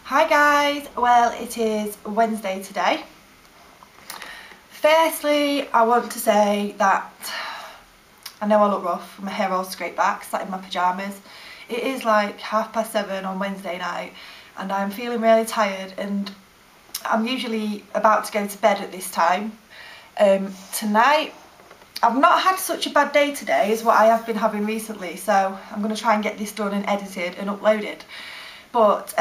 Hi guys, well it is Wednesday today. Firstly, I want to say that I know I look rough, my hair all scraped back, sat in my pyjamas. It is like 7:30 on Wednesday night and I'm feeling really tired, and I'm usually about to go to bed at this time. Tonight, I've not had such a bad day today as what I have been having recently, so I'm going to try and get this done and edited and uploaded. But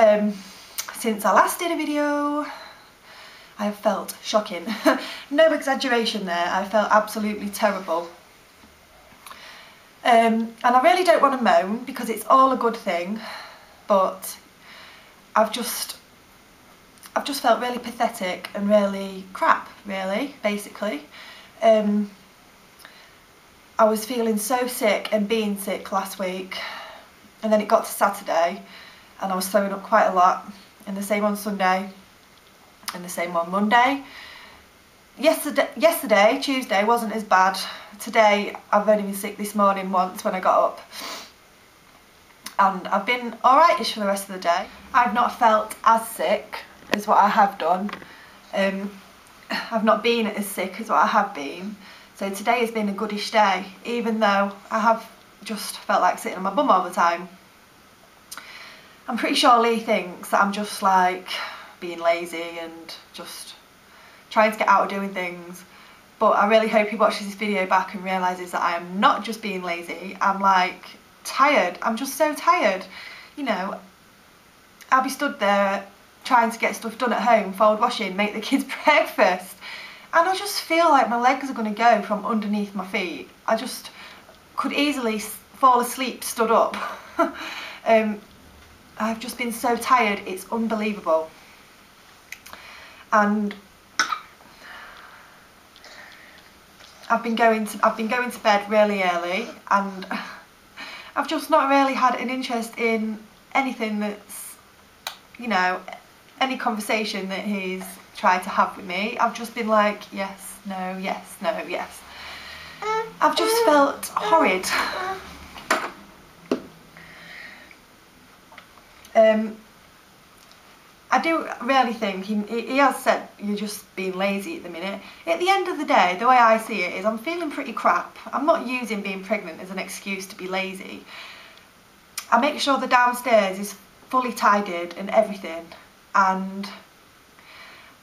since I last did a video, I have felt shocking. No exaggeration there, I felt absolutely terrible. And I really don't want to moan because it's all a good thing, but I've just felt really pathetic and really crap, really, basically. I was feeling so sick and being sick last week, and then it got to Saturday and I was throwing up quite a lot, and the same on Sunday and the same on Monday. Yesterday, Tuesday, wasn't as bad. Today I've only been sick this morning once when I got up, and I've been alright-ish for the rest of the day. I've not felt as sick as what I have done. I've not been as sick as what I have been, so today has been a goodish day, even though I have just felt like sitting on my bum all the time. I'm pretty sure Lee thinks that I'm just like being lazy and just trying to get out of doing things, but I really hope he watches this video back and realises that I am not just being lazy. I'm like tired. I'm just so tired. You know, I'll be stood there trying to get stuff done at home, fold washing, make the kids breakfast, and I just feel like my legs are going to go from underneath my feet. I just could easily fall asleep stood up. I've just been so tired, it's unbelievable. And I've been going to bed really early, and I've just not really had an interest in anything that's, you know, any conversation that he's tried to have with me. I've just been like, yes, no, yes, no, yes. I've just felt horrid. I do really think he has said you're just being lazy at the minute. At the end of the day, the way I see it is I'm feeling pretty crap. I'm not using being pregnant as an excuse to be lazy. I make sure the downstairs is fully tidied and everything, and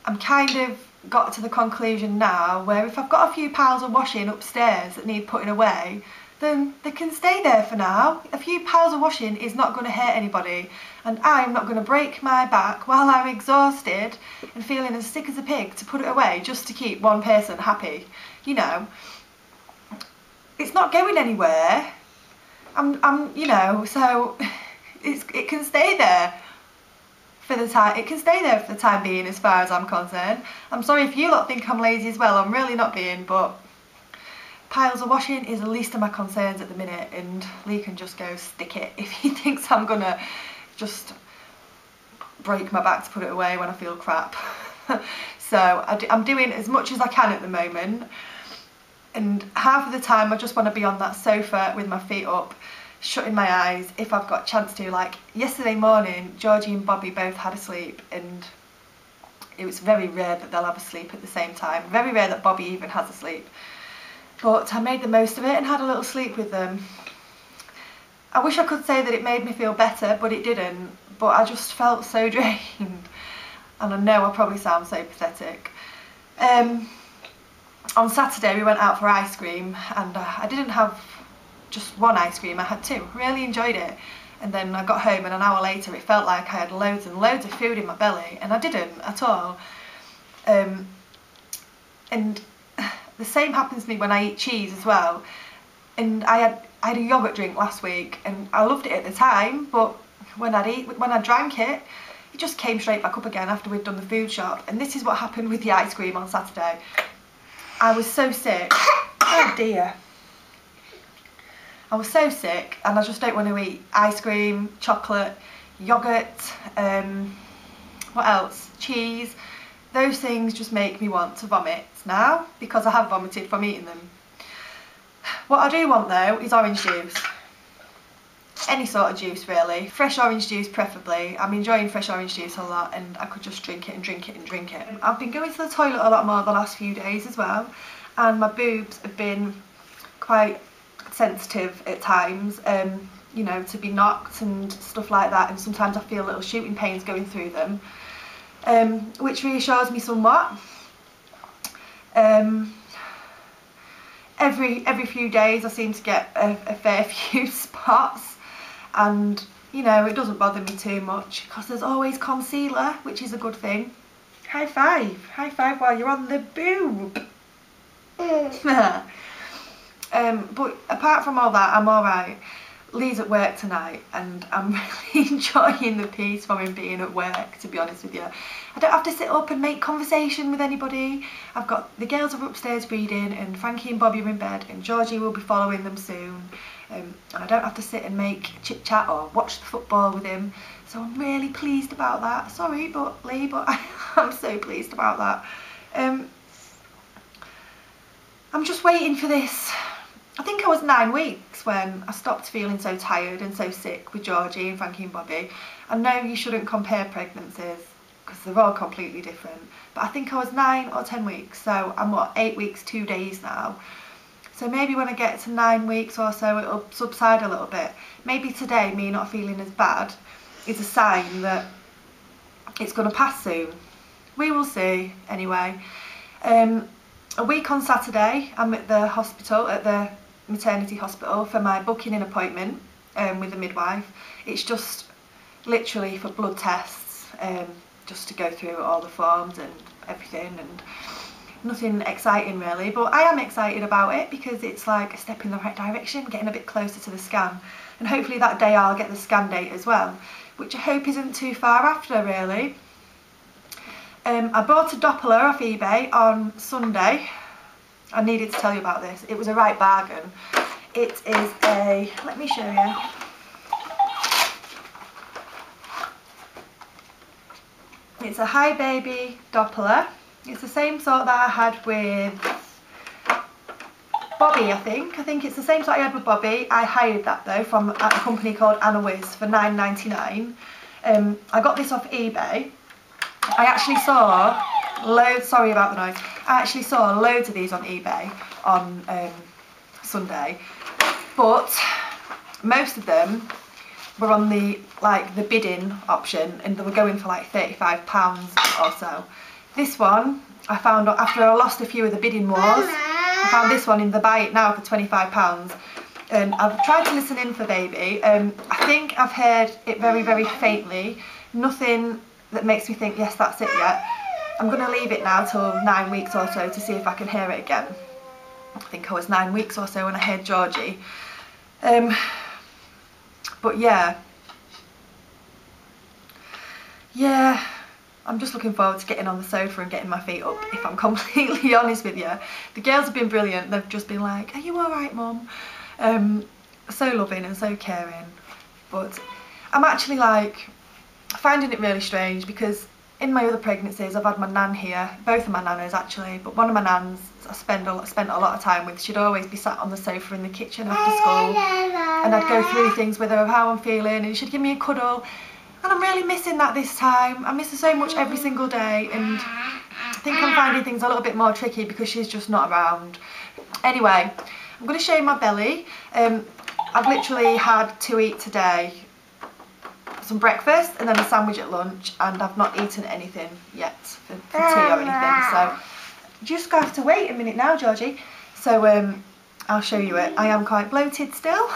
I'm kind of got to the conclusion now where if I've got a few piles of washing upstairs that need putting away, then they can stay there for now. A few piles of washing is not going to hurt anybody, and I'm not going to break my back while I'm exhausted and feeling as sick as a pig to put it away just to keep one person happy. You know, it's not going anywhere. You know, so it can stay there for the time. It can stay there for the time being, as far as I'm concerned. I'm sorry if you lot think I'm lazy as well. I'm really not being, but piles of washing is the least of my concerns at the minute, and Lee can just go stick it if he thinks I'm gonna just break my back to put it away when I feel crap. So I'm doing as much as I can at the moment, and half of the time I just want to be on that sofa with my feet up, shutting my eyes if I've got a chance to. Like yesterday morning, Georgie and Bobby both had a sleep, and it was very rare that they'll have a sleep at the same time. Very rare that Bobby even has a sleep. But I made the most of it and had a little sleep with them. I wish I could say that it made me feel better, but it didn't. But I just felt so drained. And I know I probably sound so pathetic. On Saturday we went out for ice cream, and I didn't have just one ice cream, I had two. Really enjoyed it. And then I got home, and an hour later it felt like I had loads and loads of food in my belly, and I didn't at all. And the same happens to me when I eat cheese as well. And I had a yoghurt drink last week, and I loved it at the time, but when I drank it, it just came straight back up again after we'd done the food shop. And this is what happened with the ice cream on Saturday. I was so sick. Oh dear. I was so sick, and I just don't want to eat ice cream, chocolate, yoghurt, what else? Cheese. Those things just make me want to vomit now, because I have vomited from eating them. What I do want though is orange juice. any sort of juice really. Fresh orange juice preferably. I'm enjoying fresh orange juice a lot, and I could just drink it and drink it and drink it. I've been going to the toilet a lot more the last few days as well, and my boobs have been quite sensitive at times, you know, to be knocked and stuff like that, and sometimes I feel little shooting pains going through them, which reassures me somewhat. Every few days I seem to get a fair few spots, and you know, it doesn't bother me too much because there's always concealer, which is a good thing. High five while you're on the boob. But apart from all that, I'm alright. Lee's at work tonight, and I'm really enjoying the peace from him being at work, to be honest with you. I don't have to sit up and make conversation with anybody. I've got the girls are upstairs reading, and Frankie and Bobby are in bed, and Georgie will be following them soon. And I don't have to sit and make chit chat or watch the football with him, so I'm really pleased about that. Sorry, but Lee, but I'm so pleased about that. I'm just waiting for this. I think I was 9 weeks when I stopped feeling so tired and so sick with Georgie and Frankie and Bobby. I know you shouldn't compare pregnancies because they're all completely different, but I think I was 9 or 10 weeks, so I'm what, 8 weeks 2 days now. So maybe when I get to 9 weeks or so it'll subside a little bit. Maybe today me not feeling as bad is a sign that it's going to pass soon. We will see anyway. A week on Saturday I'm at the hospital, at the maternity hospital, for my booking in appointment with the midwife. It's just literally for blood tests, just to go through all the forms and everything, and nothing exciting really, but I am excited about it because it's like a step in the right direction, getting a bit closer to the scan, and hopefully that day I'll get the scan date as well, which I hope isn't too far after really. I bought a Doppler off eBay on Sunday. I needed to tell you about this. It was a right bargain. It is a, let me show you. It's a high baby Doppler. It's the same sort that I had with Bobby, I think. I think it's the same sort I had with Bobby. I hired that though from a company called Anna Wiz for $9.99. I got this off eBay. I actually saw loads, sorry about the noise, I actually saw loads of these on eBay on Sunday, but most of them were on the bidding option, and they were going for like £35 or so. This one I found after I lost a few of the bidding wars. I found this one in the buy it now for £25, and I've tried to listen in for Bebe. I think I've heard it very, very faintly. Nothing that makes me think yes, that's it yet. I'm going to leave it now till 9 weeks or so to see if I can hear it again. I think I was 9 weeks or so when I heard Georgie. But yeah, I'm just looking forward to getting on the sofa and getting my feet up, if I'm completely honest with you. The girls have been brilliant. They've just been like, are you alright, Mum? So loving and so caring. But I'm actually like finding it really strange because in my other pregnancies I've had my nan here, both of my nanas actually, but one of my nans I spent a lot of time with. She'd always be sat on the sofa in the kitchen after school, and I'd go through things with her of how I'm feeling, and she'd give me a cuddle, and I'm really missing that this time. I miss her so much every single day, and I think I'm finding things a little bit more tricky because she's just not around. Anyway, I'm going to show you my belly. I've literally had to eat today some breakfast and then a sandwich at lunch, and I've not eaten anything yet for tea or anything, so just have to wait a minute now, Georgie. So I'll show you it. I am quite bloated still.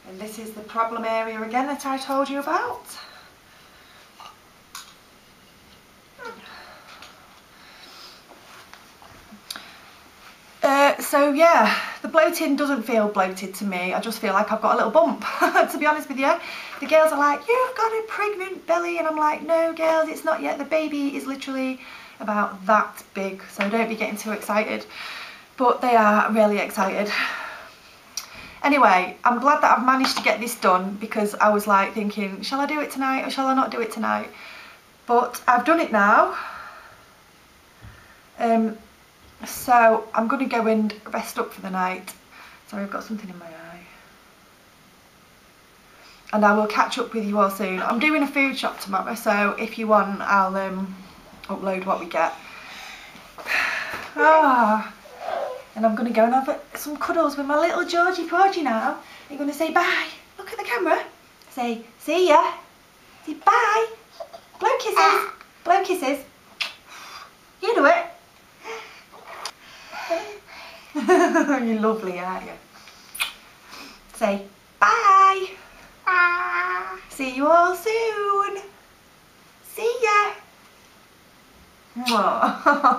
And this is the problem area again that I told you about. So yeah, the bloating doesn't feel bloated to me. I just feel like I've got a little bump, to be honest with you. The girls are like, you've got a pregnant belly, and I'm like, no girls, it's not yet. The baby is literally about that big, so don't be getting too excited. But they are really excited. Anyway, I'm glad that I've managed to get this done, because I was like thinking, shall I do it tonight or shall I not do it tonight? But I've done it now. So I'm going to go and rest up for the night. Sorry, I've got something in my eye. And I will catch up with you all soon. I'm doing a food shop tomorrow, so if you want, I'll upload what we get. And I'm going to go and have some cuddles with my little Georgie Porgy now. You're going to say bye. Look at the camera. Say, see ya. Say bye. Blow kisses. Blow kisses. You do it. You're lovely, aren't you? Say bye. See you all soon. See ya. Mwah.